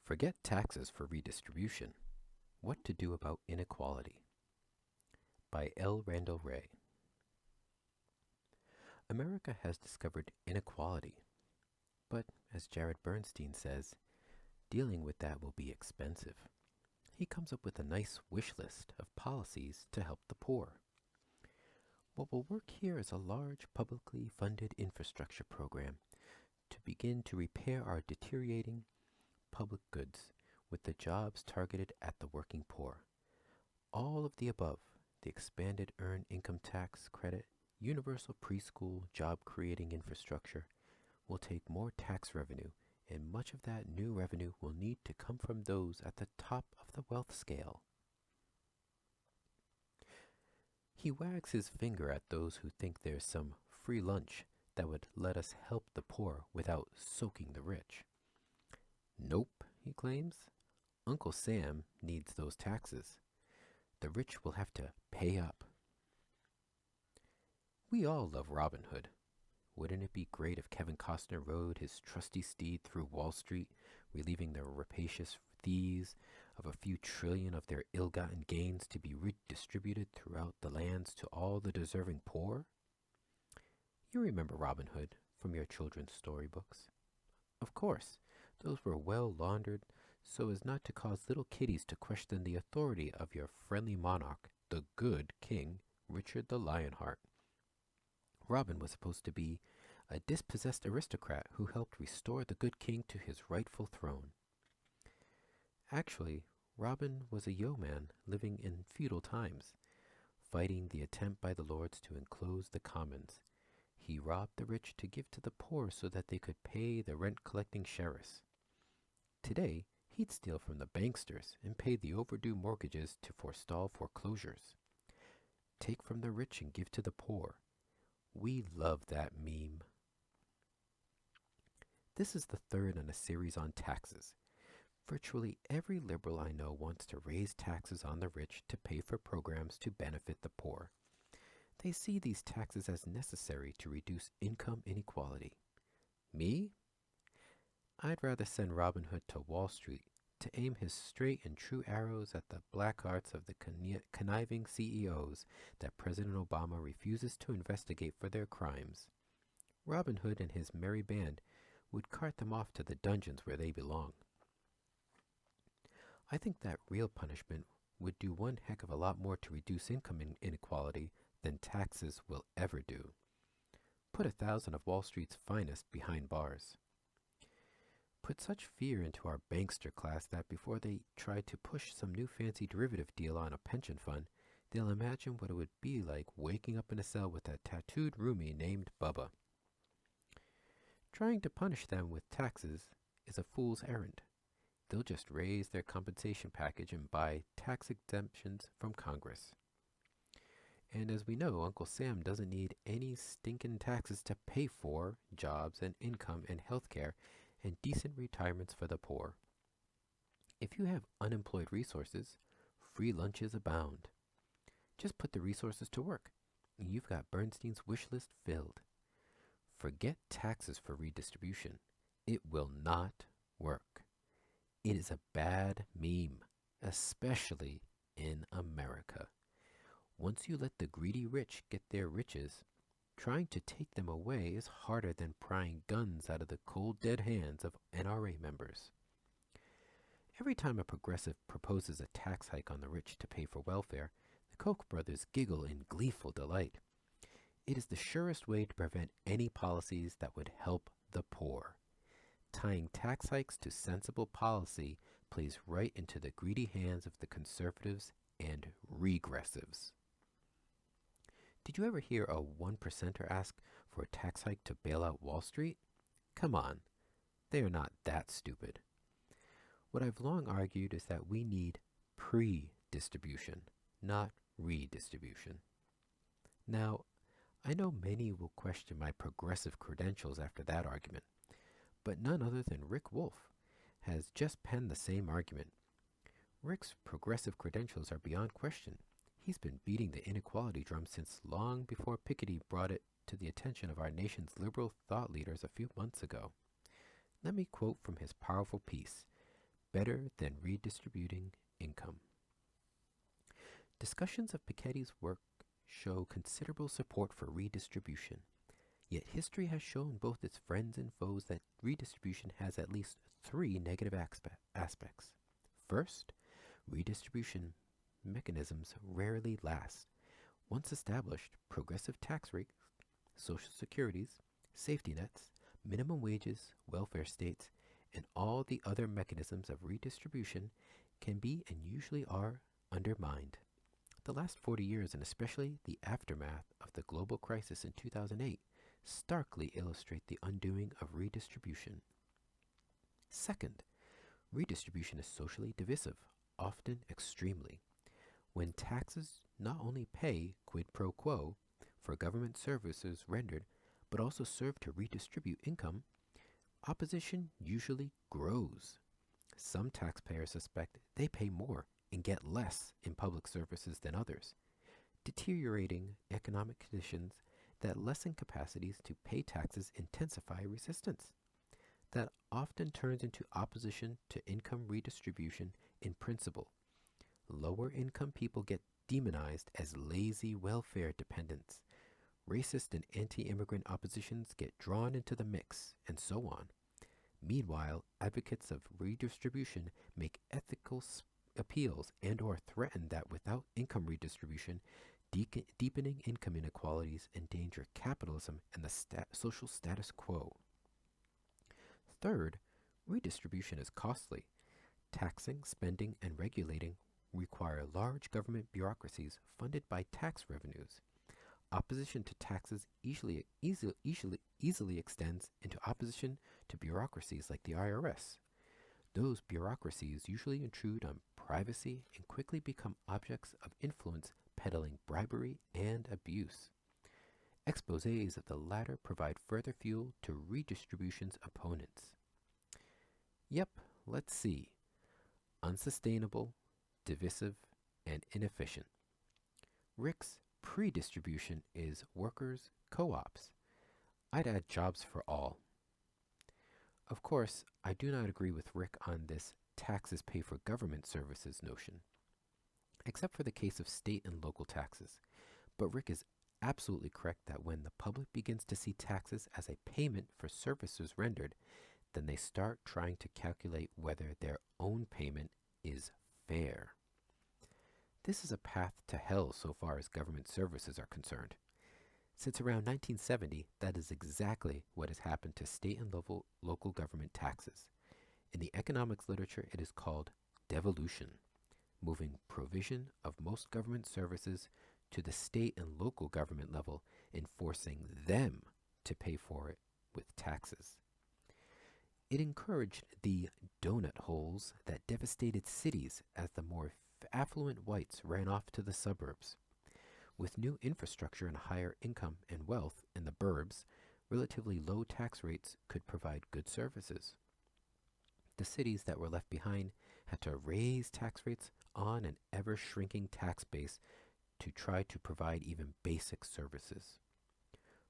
Forget taxes for redistribution. What to do about inequality by Randall Wray. America has discovered inequality, but as Jared Bernstein says, dealing with that will be expensive. He comes up with a nice wish list of policies to help the poor. What will work here is a large publicly funded infrastructure program to begin to repair our deteriorating public goods with the jobs targeted at the working poor. All of the above, the expanded earned income tax credit, universal preschool job creating infrastructure, will take more tax revenue, and much of that new revenue will need to come from those at the top of the wealth scale. He wags his finger at those who think there's some free lunch that would let us help the poor without soaking the rich. Nope, he claims. Uncle Sam needs those taxes. The rich will have to pay up. We all love Robin Hood. Wouldn't it be great if Kevin Costner rode his trusty steed through Wall Street, relieving the rapacious thieves of a few trillion of their ill-gotten gains to be redistributed throughout the lands to all the deserving poor? You remember Robin Hood from your children's storybooks. Of course, those were well laundered so as not to cause little kiddies to question the authority of your friendly monarch, the good King Richard the Lionheart. Robin was supposed to be a dispossessed aristocrat who helped restore the good king to his rightful throne. Actually, Robin was a yeoman living in feudal times, fighting the attempt by the lords to enclose the commons. He robbed the rich to give to the poor so that they could pay the rent-collecting sheriffs. Today, he'd steal from the banksters and pay the overdue mortgages to forestall foreclosures. Take from the rich and give to the poor. We love that meme. This is the third in a series on taxes. Virtually every liberal I know wants to raise taxes on the rich to pay for programs to benefit the poor. They see these taxes as necessary to reduce income inequality. Me? I'd rather send Robin Hood to Wall Street to aim his straight and true arrows at the black hearts of the conniving CEOs that President Obama refuses to investigate for their crimes. Robin Hood and his merry band would cart them off to the dungeons where they belong. I think that real punishment would do one heck of a lot more to reduce income inequality than taxes will ever do. Put 1,000 of Wall Street's finest behind bars. Put such fear into our bankster class that before they try to push some new fancy derivative deal on a pension fund, they'll imagine what it would be like waking up in a cell with a tattooed roomie named Bubba. Trying to punish them with taxes is a fool's errand. They'll just raise their compensation package and buy tax exemptions from Congress. And as we know, Uncle Sam doesn't need any stinking taxes to pay for jobs and income and health care and decent retirements for the poor. If you have unemployed resources, free lunches abound. Just put the resources to work, and you've got Bernstein's wish list filled. Forget taxes for redistribution. It will not work. It is a bad meme, especially in America. Once you let the greedy rich get their riches, trying to take them away is harder than prying guns out of the cold dead hands of NRA members. Every time a progressive proposes a tax hike on the rich to pay for welfare, the Koch brothers giggle in gleeful delight. It is the surest way to prevent any policies that would help the poor. Tying tax hikes to sensible policy plays right into the greedy hands of the conservatives and regressives. Did you ever hear a 1%er ask for a tax hike to bail out Wall Street? Come on, they are not that stupid. What I've long argued is that we need pre-distribution, not redistribution. Now, I know many will question my progressive credentials after that argument, but none other than Rick Wolff has just penned the same argument. Rick's progressive credentials are beyond question. He's been beating the inequality drum since long before Piketty brought it to the attention of our nation's liberal thought leaders a few months ago. Let me quote from his powerful piece, better than redistributing income. Discussions of Piketty's work show considerable support for redistribution, yet history has shown both its friends and foes that redistribution has at least three negative aspects. First, redistribution mechanisms rarely last. Once established, progressive tax rates, social securities, safety nets, minimum wages, welfare states, and all the other mechanisms of redistribution can be and usually are undermined. The last 40 years, and especially the aftermath of the global crisis in 2008, starkly illustrate the undoing of redistribution. Second, redistribution is socially divisive, often extremely. When taxes not only pay quid pro quo for government services rendered, but also serve to redistribute income, opposition usually grows. Some taxpayers suspect they pay more and get less in public services than others, deteriorating economic conditions that lessen capacities to pay taxes intensify resistance. That often turns into opposition to income redistribution in principle. Lower income people get demonized as lazy welfare dependents. Racist and anti-immigrant oppositions get drawn into the mix, and so on. Meanwhile, advocates of redistribution make ethical appeals and or threaten that without income redistribution, deepening income inequalities endanger capitalism and the social status quo. Third, redistribution is costly. Taxing, spending, and regulating require large government bureaucracies funded by tax revenues. Opposition to taxes easily extends into opposition to bureaucracies like the IRS. Those bureaucracies usually intrude on privacy and quickly become objects of influence peddling bribery and abuse. Exposés of the latter provide further fuel to redistribution's opponents. Yep, let's see. Unsustainable, divisive, and inefficient. Rick's pre-distribution is workers' co-ops. I'd add jobs for all. Of course, I do not agree with Rick on this taxes pay for government services notion, except for the case of state and local taxes. But Rick is absolutely correct that when the public begins to see taxes as a payment for services rendered, then they start trying to calculate whether their own payment is fair. This is a path to hell so far as government services are concerned. Since around 1970, that is exactly what has happened to state and local government taxes. In the economics literature, it is called devolution, moving provision of most government services to the state and local government level and forcing them to pay for it with taxes. It encouraged the donut holes that devastated cities as the more affluent whites ran off to the suburbs. With new infrastructure and higher income and wealth in the burbs, relatively low tax rates could provide good services. The cities that were left behind had to raise tax rates on an ever-shrinking tax base to try to provide even basic services.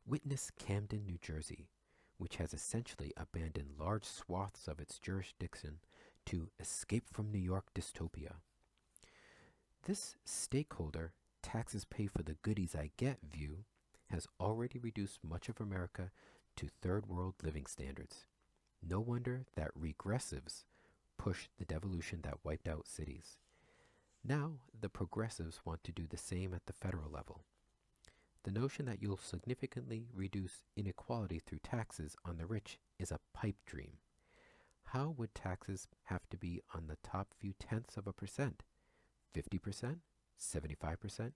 Witness Camden, New Jersey, which has essentially abandoned large swaths of its jurisdiction to escape from New York dystopia. This stakeholder taxes pay for the goodies I get view has already reduced much of America to third world living standards. No wonder that regressives pushed the devolution that wiped out cities. Now the progressives want to do the same at the federal level. The notion that you'll significantly reduce inequality through taxes on the rich is a pipe dream. How would taxes have to be on the top few tenths of a percent? 50%? 75%?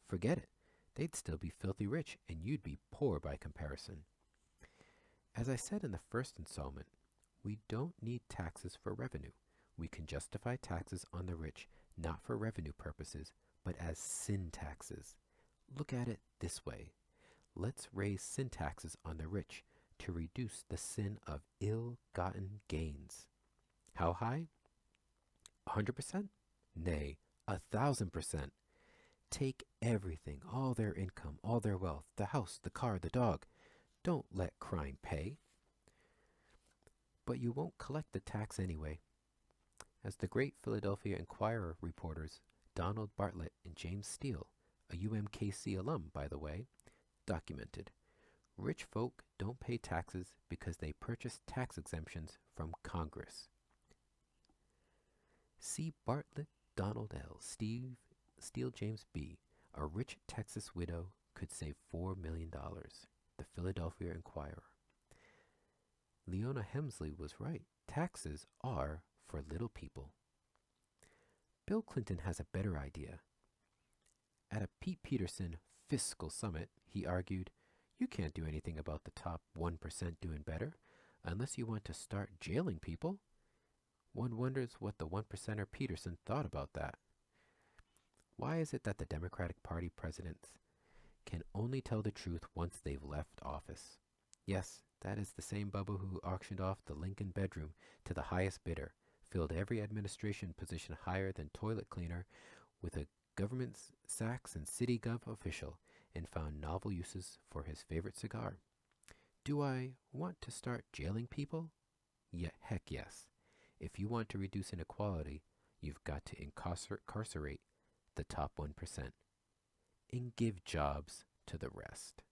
Forget it. They'd still be filthy rich and you'd be poor by comparison. As I said in the first installment, we don't need taxes for revenue. We can justify taxes on the rich not for revenue purposes, but as sin taxes. Look at it this way. Let's raise sin taxes on the rich to reduce the sin of ill-gotten gains. How high? 100%? Nay, 1,000%. Take everything, all their income, all their wealth, the house, the car, the dog. Don't let crime pay. But you won't collect the tax anyway. As the great Philadelphia Inquirer reporters Donald Bartlett and James Steele, a UMKC alum, by the way, documented, rich folk don't pay taxes because they purchase tax exemptions from Congress. C. Bartlett, Donald L. Steele James B. A rich Texas widow could save $4 million. The Philadelphia Inquirer. Leona Hemsley was right. Taxes are for little people. Bill Clinton has a better idea. At a Pete Peterson fiscal summit, he argued, you can't do anything about the top 1% doing better unless you want to start jailing people. One wonders what the 1%er Peterson thought about that. Why is it that the Democratic Party presidents can only tell the truth once they've left office? Yes, that is the same Bubba who auctioned off the Lincoln bedroom to the highest bidder, filled every administration position higher than toilet cleaner with a government Saks and City Gov official, and found novel uses for his favorite cigar. Do I want to start jailing people? Yeah, heck yes. If you want to reduce inequality, you've got to incarcerate the top 1% and give jobs to the rest.